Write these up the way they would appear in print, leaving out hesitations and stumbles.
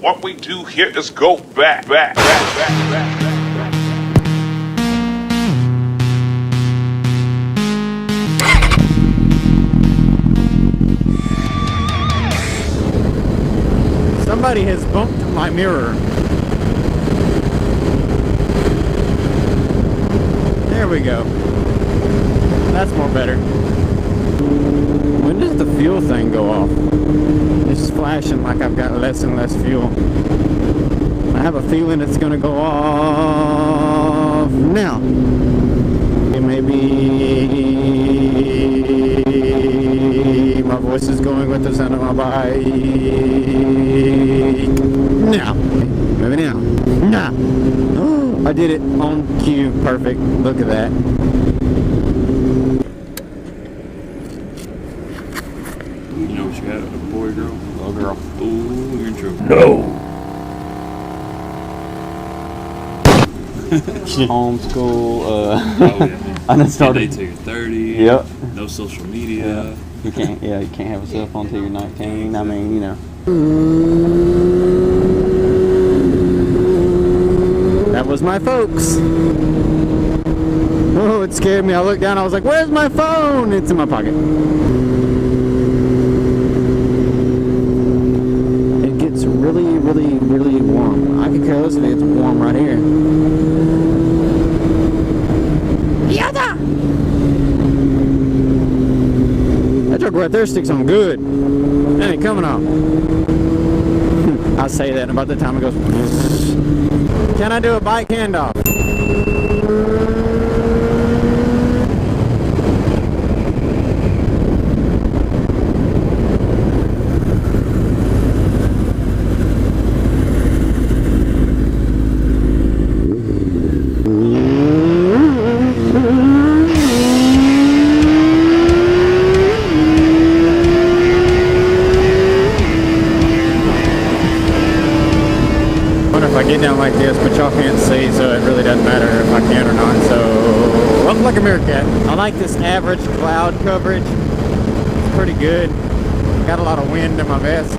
What we do here is go back. Somebody has bumped my mirror. There we go. That's more better. When does the fuel thing go off? It's flashing like I've got less and less fuel. I have a feeling it's gonna go off now. Maybe my voice is going with the sound of my bike. Now. Maybe now. Now. Oh, I did it on cue. Perfect. Look at that. You know what you got? A boy or girl? Oh, girl. Ooh, you're in trouble. No. Homeschool, Oh, yeah. I done started. Day till you're 30. Yep. No social media. You can't have a cell phone till you're 19. I mean, you know. That was my folks. Oh, it scared me. I looked down, I was like, where's my phone? It's in my pocket. It gets really, really, really warm. I can care less if it's warm right here. Yada! That truck right there sticks on good. It ain't coming off. I say that, and about the time it goes. Can I do a bike handoff? Get down like this, but y'all can't see, so it really doesn't matter if I can or not. So, up like a meerkat. I like this average cloud coverage. It's pretty good. Got a lot of wind in my vest.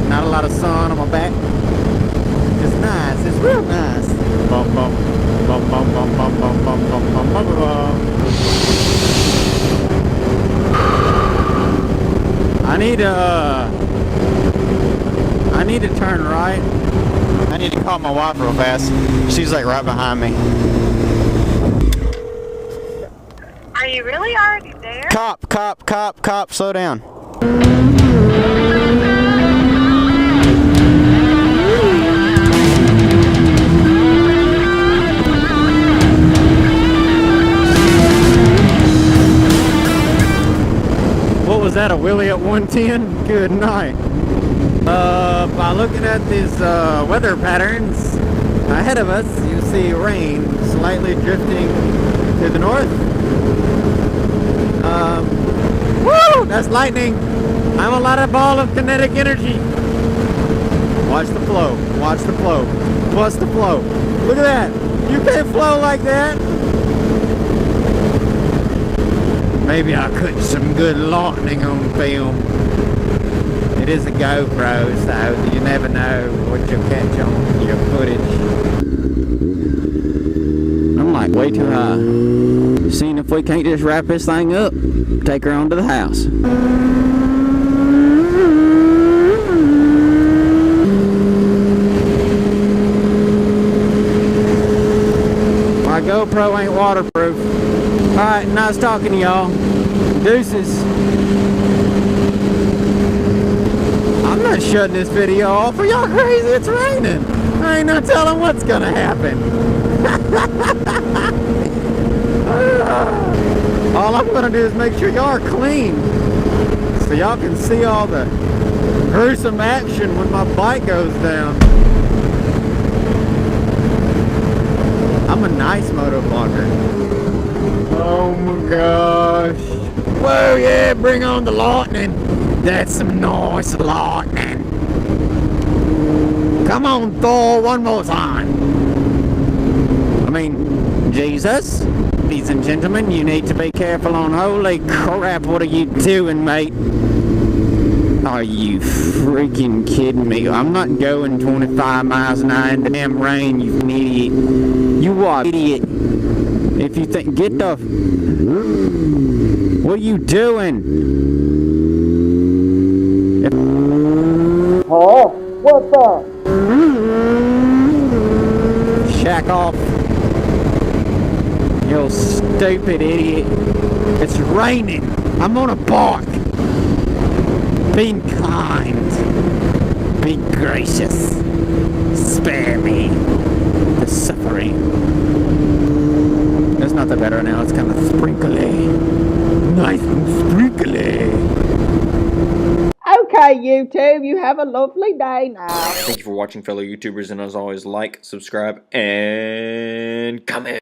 Not a lot of sun on my back. It's nice. It's real nice. Bum bum bum bum bum bum bum bum bum bum bum bum. I need to turn right. I need to call my wife real fast. She's like right behind me. Are you really already there? Cop, slow down. What was that, a wheelie at 110? Good night. By looking at these weather patterns ahead of us, you see rain slightly drifting to the north. Woo! That's lightning. I'm a lot of ball of kinetic energy. Watch the flow. Watch the flow. Plus the flow. Look at that. You can't flow like that. Maybe I'll cut some good lightning on film. It is a GoPro, so you never know what you'll catch on your footage. I'm like way too high. Seeing if we can't just wrap this thing up, take her on to the house. My GoPro ain't waterproof. Alright, nice talking to y'all. Deuces. I'm not shutting this video off. Are y'all crazy? It's raining. I ain't no telling what's gonna happen. All I'm gonna do is make sure y'all are clean, so y'all can see all the gruesome action when my bike goes down. I'm a nice motovlogger. Oh my gosh. Whoa, yeah, bring on the lightning. That's some nice lightning. Come on, Thor, one more time. I mean, Jesus. Ladies and gentlemen, you need to be careful on. Holy crap, what are you doing, mate? Are you freaking kidding me? I'm not going 25 miles an hour in the damn rain, you idiot. You are an idiot. If you think, get the... What are you doing? Huh? What's up? Shack off. You stupid idiot. It's raining. I'm on a bike. Be kind. Be gracious. Spare me the suffering. It's not that better now. It's kind of sprinkly. Nice and sprinkly. Okay, YouTube, you have a lovely day now. Thank you for watching, fellow YouTubers, and as always, like, subscribe, and comment.